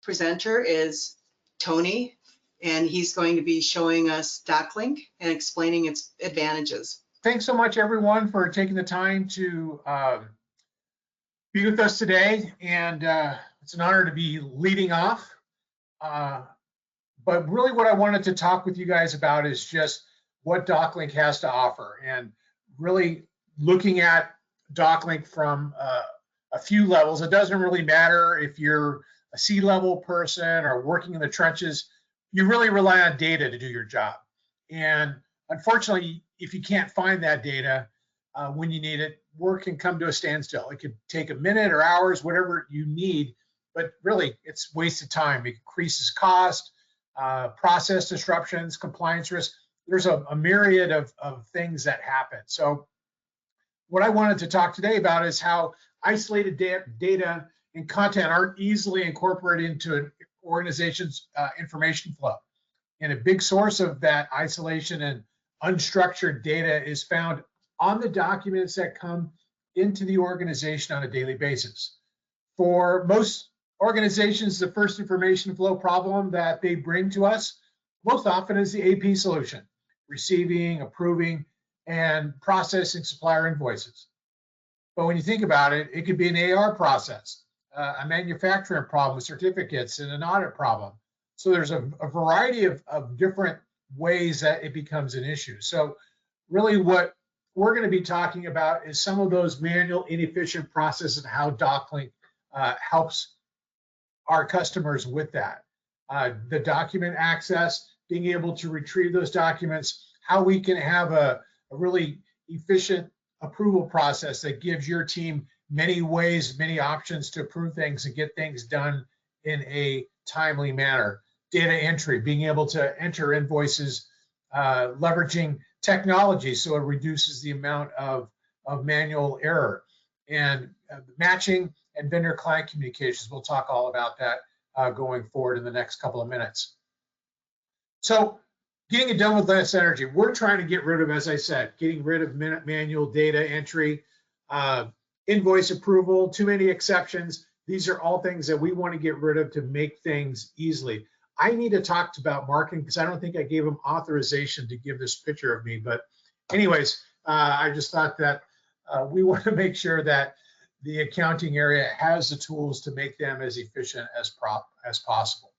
presenter is Tony, and he's going to be showing us DocLink and explaining its advantages. Thanks so much, everyone, for taking the time to be with us today. And it's an honor to be leading off. But really what I wanted to talk with you guys about is just what DocLink has to offer, and really looking at DocLink from a few levels. It doesn't really matter if you're a C-level person or working in the trenches. You really rely on data to do your job. And unfortunately, if you can't find that data when you need it, work can come to a standstill. It could take a minute or hours, whatever you need, but really it's wasted time. It increases cost, process disruptions, compliance risk. There's a myriad of things that happen. So what I wanted to talk today about is how isolated data and content aren't easily incorporated into an organization's information flow. And a big source of that isolation and unstructured data is found on the documents that come into the organization on a daily basis. For most organizations, the first information flow problem that they bring to us most often is the AP solution, receiving, approving, and processing supplier invoices. But when you think about it, it could be an AR process, a manufacturing problem with certificates, and an audit problem. So there's a variety of different ways that it becomes an issue. So really what we're going to be talking about is some of those manual, inefficient processes and how DocLink helps our customers with that. The document access, being able to retrieve those documents, how we can have a really efficient approval process that gives your team many ways, many options to approve things and get things done in a timely manner. Data entry, being able to enter invoices, leveraging technology so it reduces the amount of manual error, and matching and vendor client communications. We'll talk all about that going forward in the next couple of minutes. So getting it done with less energy. We're trying to get rid of, as I said, getting rid of manual data entry, invoice approval, too many exceptions. These are all things that we want to get rid of to make things easily. I need to talk about marketing because I don't think I gave them authorization to give this picture of me. But anyways, I just thought that we want to make sure that the accounting area has the tools to make them as efficient as possible.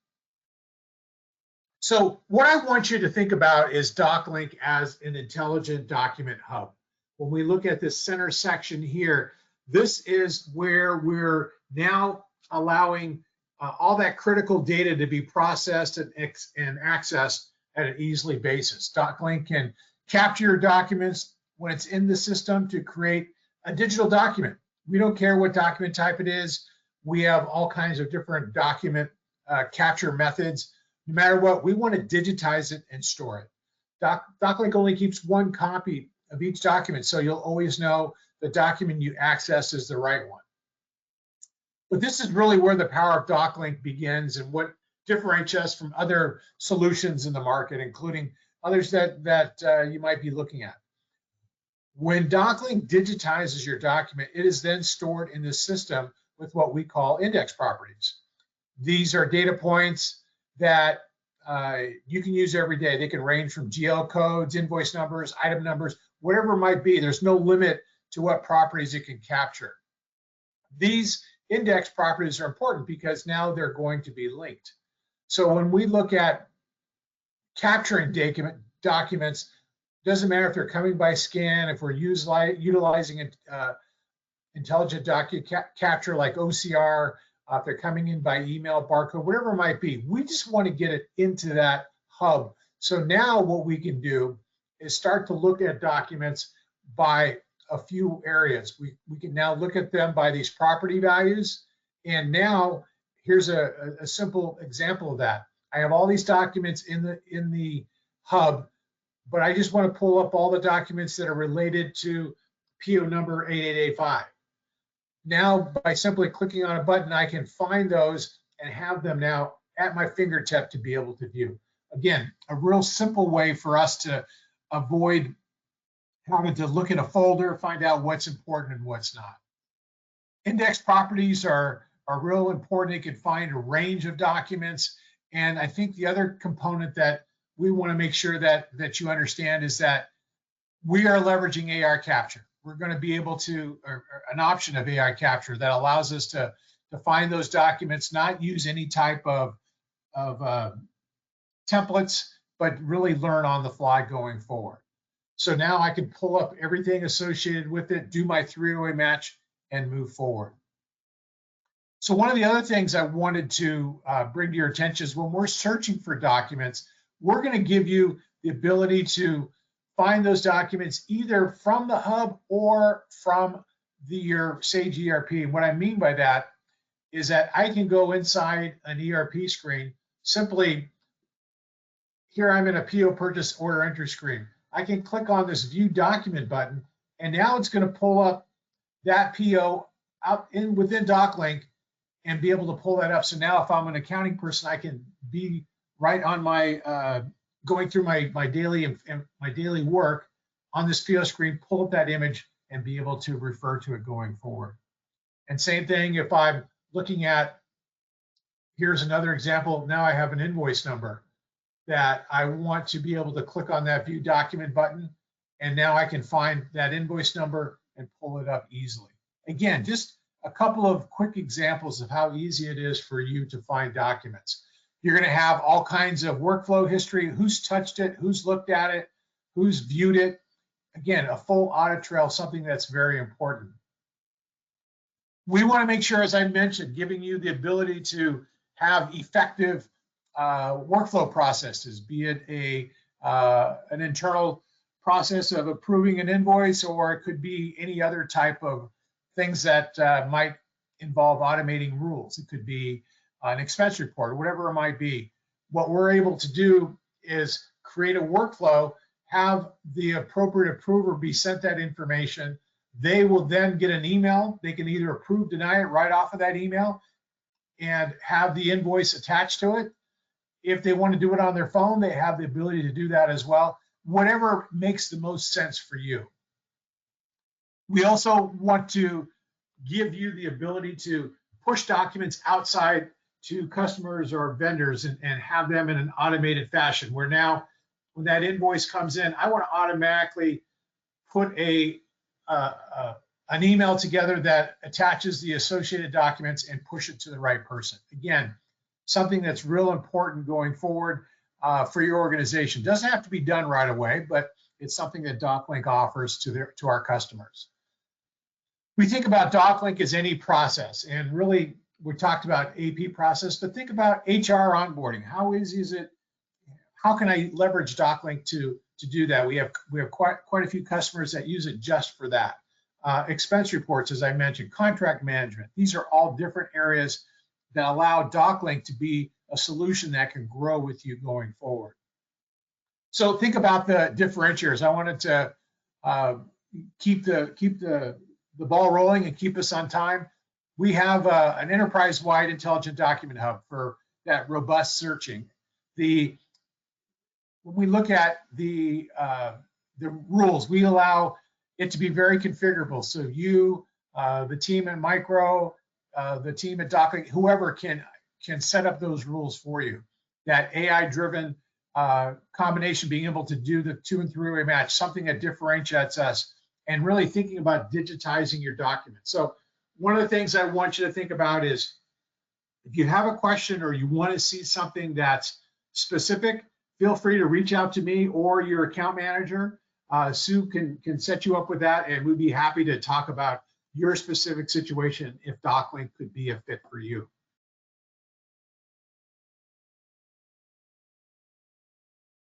So what I want you to think about is DocLink as an intelligent document hub. When we look at this center section here, this is where we're now allowing all that critical data to be processed and accessed at an easily basis. DocLink can capture your documents when it's in the system to create a digital document. We don't care what document type it is. We have all kinds of different document capture methods. No matter what, we want to digitize it and store it. DocLink only keeps one copy of each document, so you'll always know the document you access is the right one. But this is really where the power of DocLink begins and what differentiates us from other solutions in the market, including others that you might be looking at. When DocLink digitizes your document, it is then stored in the system with what we call index properties. These are data points that you can use every day. They can range from GL codes, invoice numbers, item numbers, whatever it might be. There's no limit to what properties it can capture. These index properties are important because now they're going to be linked. So when we look at capturing documents, doesn't matter if they're coming by scan, if we're utilizing intelligent document capture like OCR, if they're coming in by email, barcode, whatever it might be, we just want to get it into that hub. So now what we can do is start to look at documents by a few areas. We can now look at them by these property values. And now here's a simple example of that. I have all these documents in the hub, but I just want to pull up all the documents that are related to PO number 8885. Now, by simply clicking on a button, I can find those and have them now at my fingertip to be able to view. Again, a real simple way for us to avoid having to look in a folder, find out what's important and what's not. Index properties are are real important. It can find a range of documents. And I think the other component that we want to make sure that you understand is that we are leveraging AI capture. We're going to be able to, or an option of AI capture that allows us to find those documents, not use any type of templates, but really learn on the fly going forward. So now I can pull up everything associated with it, do my three-way match, and move forward. So one of the other things I wanted to bring to your attention is when we're searching for documents, we're going to give you the ability to find those documents either from the hub or from your Sage ERP. And what I mean by that is that I can go inside an ERP screen, simply, here I'm in a PO purchase order entry screen. I can click on this view document button, and now it's going to pull up that PO out within DocLink and be able to pull that up. So now if I'm an accounting person, I can be right on my going through my daily work on this PO screen, pull up that image and be able to refer to it going forward. And same thing if I'm looking at, here's another example. Now I have an invoice number that I want to be able to click on that view document button. And now I can find that invoice number and pull it up easily. Again, just a couple of quick examples of how easy it is for you to find documents. You're going to have all kinds of workflow history, who's touched it, who's looked at it, who's viewed it. Again, a full audit trail, something that's very important. We want to make sure, as I mentioned, giving you the ability to have effective workflow processes, be it an internal process of approving an invoice, or it could be any other type of things that might involve automating rules. It could be an expense report, or whatever it might be. What we're able to do is create a workflow, have the appropriate approver be sent that information. They will then get an email. They can either approve, deny it right off of that email and have the invoice attached to it. If they want to do it on their phone, they have the ability to do that as well. Whatever makes the most sense for you. We also want to give you the ability to push documents outside to customers or vendors and have them in an automated fashion, where now when that invoice comes in, I want to automatically put an email together that attaches the associated documents and push it to the right person. Again, something that's real important going forward for your organization. Doesn't have to be done right away, but it's something that DocLink offers to our customers. We think about DocLink as any process, and really we talked about AP process, but think about HR onboarding. How easy is it? How can I leverage DocLink to do that? We have quite a few customers that use it just for that. Expense reports, as I mentioned, contract management. These are all different areas that allow DocLink to be a solution that can grow with you going forward. So think about the differentiators. I wanted to keep the ball rolling and keep us on time. We have an enterprise-wide intelligent document hub for that robust searching. When we look at the rules, we allow it to be very configurable. So you, the team at Micro, the team at DocLink, whoever can set up those rules for you. That AI-driven combination, being able to do the 2- and 3-way match, something that differentiates us, and really thinking about digitizing your documents. So one of the things I want you to think about is, if you have a question or you want to see something that's specific, feel free to reach out to me or your account manager. Sue can set you up with that, and we'd be happy to talk about your specific situation if DocLink could be a fit for you.